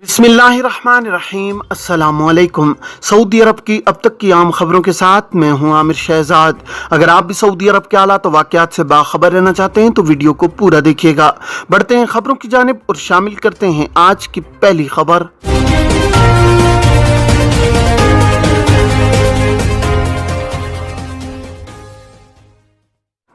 बिस्मिल्लाहिर्रहमानिर्रहीम। अस्सलामुअलैकुम। सऊदी अरब की अब तक की आम खबरों के साथ मैं हूं आमिर शहजाद। अगर आप भी सऊदी अरब के हालात और वाक़यात से बाखबर रहना चाहते हैं तो वीडियो को पूरा देखिएगा। बढ़ते हैं खबरों की जानिब और शामिल करते हैं आज की पहली खबर।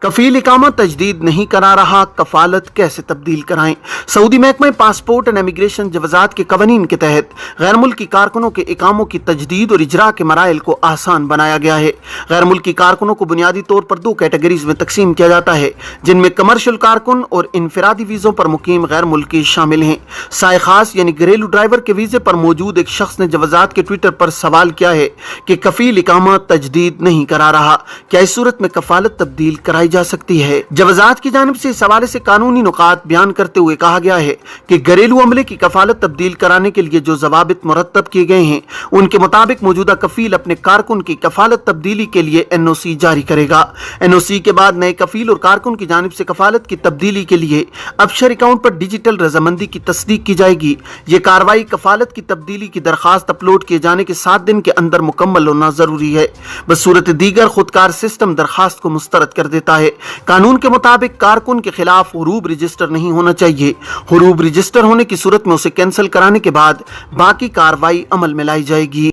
कफील इकामा तजदीद नहीं करा रहा, कफालत कैसे तब्दील कराएं। सऊदी महकमा पासपोर्ट एंड इमिग्रेशन जवाजात के कवानीन के तहत गैर मुल्की कारकुनों के इकामों की तजदीद और इजरा के मराइल को आसान बनाया गया है। गैर मुल्की कारकुनों को बुनियादी तौर पर दो कैटेगरीज में तकसीम किया जाता है, जिनमें कमर्शियल कारकुन और इनफरादी वीज़ों पर मुकीम गैर मुल्की शामिल हैं। साय खास यानी घरेलू ड्राइवर के वीज़े पर मौजूद एक शख्स ने जवाजात के ट्विटर पर सवाल किया है कि कफील इकामा तजदीद नहीं करा रहा, क्या इस सूरत में कफालत तब्दील कराई जा सकती है। जवाजात की जानिब से इस हवाले से कानूनी नुकात बयान करते हुए कहा गया है कि घरेलू अमले की कफालत तब्दील कराने के लिए जो जवाबित मुरत्तब किए गए हैं, उनके मुताबिक मौजूदा कफील अपने कारकुन की कफालत तब्दीली के लिए NOC जारी करेगा। NOC के बाद नए कफील और कारकुन की जानिब से कफालत की तब्दीली के लिए अबशर अकाउंट पर डिजिटल रजामंदी की तस्दीक की जाएगी। ये कार्रवाई कफालत की तब्दीली की दरखास्त अपलोड किए जाने के 7 दिन के अंदर मुकम्मल होना जरूरी है। बसूरत दीगर खुदकार सिस्टम दरखास्त को मुस्तरद कर देता है। कानून के मुताबिक कारकुन के खिलाफ हुरूब रजिस्टर नहीं होना चाहिए। हुरूब रजिस्टर होने की सूरत में उसे कैंसिल कराने के बाद बाकी कार्रवाई अमल में लाई जाएगी।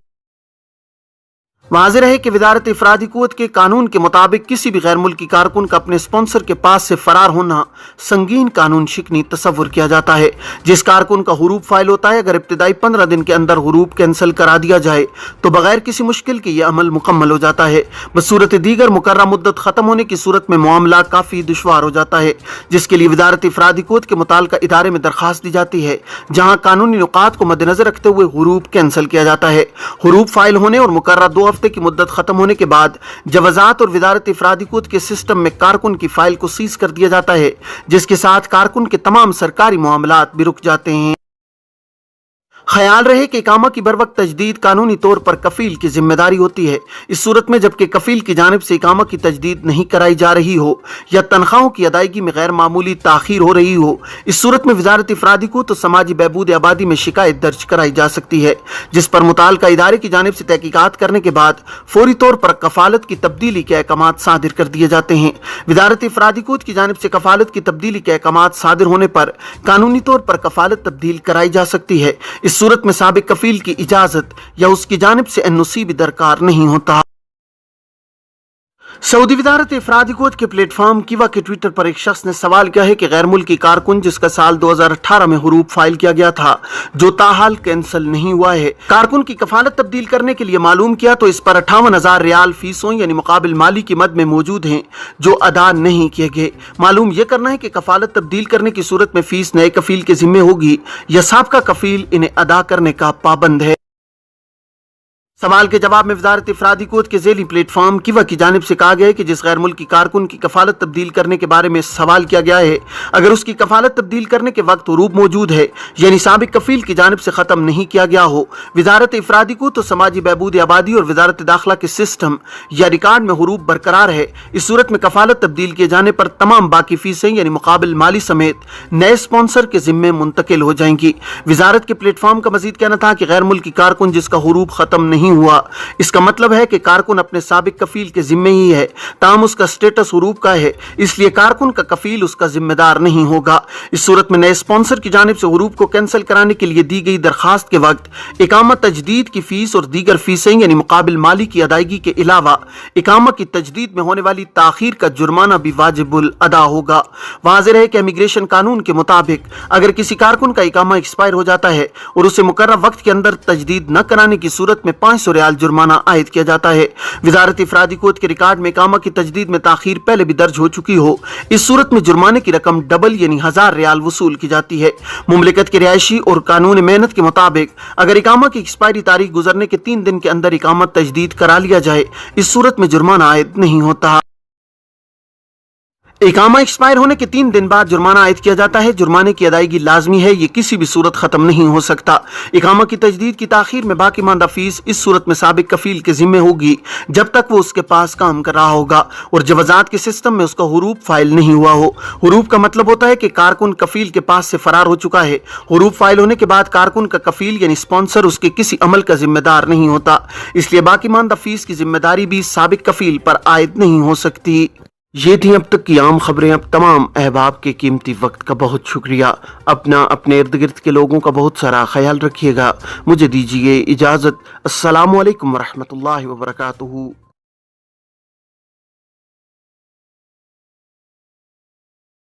वाज़ेह है कि वज़ारत इफ़रादी क़ुव्वत के कानून के मुताबिक किसी भी गैर मुल्की कारकुन का अपने स्पॉन्सर के पास से फरार होना संगीन कानून शिकनी तस्वुर किया जाता है। जिस कारकुन का हुरूब फाइल होता है, अगर इब्तिदाई 15 दिन के अंदर हुरूब कैंसिल करा दिया जाए तो बगैर किसी मुश्किल के यह अमल मुकम्मल हो जाता है। बसूरत दीगर मुकर्रर मुद्दत ख़त्म होने की सूरत में मामला काफ़ी दुश्वार हो जाता है, जिसके लिए वज़ारत इफ़रादी क़ुव्वत के मुताल्लिक़ा इदारे में दरखास्त दी जाती है, जहाँ कानूनी नुकात को मद्देनज़र रखते हुए हुरूब कैंसिल किया जाता है। हुरूब फाइल होने और मुकर्रर 2 हफ्ते की मुद्दत खत्म होने के बाद जवाजात और वज़ारत इफ़रादी क़ुव्वत के सिस्टम में कारकुन की फाइल को सीज कर दिया जाता है, जिसके साथ कारकुन के तमाम सरकारी मामलात भी रुक जाते हैं। ख्याल रहे कि इकामा की बरवक्त तजदीद कानूनी तौर पर कफील की जिम्मेदारी होती है। इस सूरत में जबकि कफील की जानिब से इकामा की तजदीद नहीं कराई जा रही हो या तनख्वाहों की अदायगी में गैर मामूली ताखीर हो रही हो, इस सूरत में वज़ारत इफ़रादी को तो समाजी बहबूद आबादी में शिकायत दर्ज कराई जा सकती है, जिस पर मुताल्लिका इदारे की जानिब से तहकीकात करने के बाद फौरी तौर पर कफालत की तब्दीली के अहकामात सादिर कर दिए जाते हैं। वज़ारत इफ़रादी क़ुव्वत की जानिब से कफालत की तब्दीली के अहकामात सादिर होने पर कानूनी तौर पर कफालत तब्दील कराई जा सकती है। इस सूरत में साबिक कफील की इजाजत या उसकी जानिब से NOC भी दरकार नहीं होता। सऊदी वज़ारत इफ़रादी क़ुव्वत के प्लेटफॉर्म किवा के ट्विटर पर एक शख्स ने सवाल किया है कि गैर मुल्की कारकुन जिसका साल 2018 में हुरूब फाइल किया गया था, जो ताहाल कैंसिल नहीं हुआ है, कारकुन की कफालत तब्दील करने के लिए मालूम किया तो इस पर 58,000 रियाल फीसों यानी मुकाबिल माली की मद में मौजूद हैं, जो अदा नहीं किए गए। मालूम यह करना है कि कफालत तब्दील करने की सूरत में फीस नए कफील के जिम्मे होगी या साबका कफील इन्हें अदा करने का पाबंद है। सवाल के जवाब में वज़ारत इफ़रादी क़ुव्वत के ज़ेली प्लेटफॉर्म किवा की जानिब से कहा गया है कि जिस गैर मुल्की कारकुन की कफालत तब्दील करने के बारे में सवाल किया गया है, अगर उसकी कफालत तब्दील करने के वक्त हुरूब मौजूद है यानी साबिक कफील की जानिब से ख़त्म नहीं किया गया हो, वज़ारत इफ़रादी को तो समाजी बहबूद आबादी और वज़ारत दाखिला के सिस्टम या रिकॉर्ड में हुरूब बरकरार है, इस सूरत में कफालत तब्दील किए जाने पर तमाम बाकी फीसें यानी मुकाबिल माली समेत नए स्पॉन्सर के जिम्मे मुंतकिल हो जाएंगी। वज़ारत के प्लेटफॉर्म का मजीद कहना था कि गैर मुल्की कारकुन जिसका हुरूब ख़त्म नहीं हुआ, इसका मतलब है कि कारकुन अपने साबिक कफील के जिम्मे ही है, ताम उसका स्टेटस हुरूब का है, इसलिए कारकुन का कफील उसका जिम्मेदार नहीं होगा। इस सूरत में नए स्पॉन्सर की जानिब से हुरूब को कैंसिल कराने के लिए दी गई दरखास्त के वक्त इकामा तजदीद की फीस और दीगर फीसें यानी मुकाबिल माली की अदायगी के अलावा इकामा की तजदीद में होने वाली ताखीर का जुर्माना भी वाजिबुल अदा होगा। वाज़ेह है कि इमिग्रेशन कानून के मुताबिक अगर किसी कारकुन का इकामा एक्सपायर हो जाता है और उसे मुकर्रर वक्त के अंदर तजदीद न कराने की सूरत में 500 रियाल जुर्माना आयद किया जाता है। वज़ारत इफ़रादी क़ुव्वत के रिकॉर्ड में इकामा की तजदीद में ताखीर पहले भी दर्ज हो चुकी हो, इस सूरत में जुर्माने की रकम डबल यानी 1000 रियाल वसूल की जाती है। मुमलिकत के रिहायशी और कानून मेहनत के मुताबिक अगर इकामा की एक्सपायरी तारीख गुजरने के 3 दिन के अंदर इकामा तजदीद करा लिया जाए, इस सूरत में जुर्माना आयद नहीं होता। इकामा एक्सपायर होने के 3 दिन बाद जुर्माना आयद किया जाता है। जुर्माने की अदायगी लाजमी है, ये किसी भी सूरत खत्म नहीं हो सकता। इकामा की तजदीद की ताखीर में बाकी मानदा फीस इस सूरत में साबिक कफील के जिम्मे होगी जब तक वो उसके पास काम कर रहा होगा और जवाजात के सिस्टम में उसका हुरूफ फाइल नहीं हुआ हो। हुरूफ का मतलब होता है कि कारकुन कफील के पास से फरार हो चुका है। हुरूफ फाइल होने के बाद कारकुन का कफील यानी स्पॉन्सर उसके किसी अमल का जिम्मेदार नहीं होता, इसलिए बाकी मानदा फीस की जिम्मेदारी भी साबिक कफील पर आयद नहीं हो सकती। ये थी अब तक की आम खबरें। अब तमाम अहबाब के कीमती वक्त का बहुत शुक्रिया। अपना अपने इर्द गिर्द के लोगों का बहुत सारा ख्याल रखिएगा। मुझे दीजिए इजाज़त। अस्सलामु अलैकुम वरहमतुल्लाहि वबरकातुहू।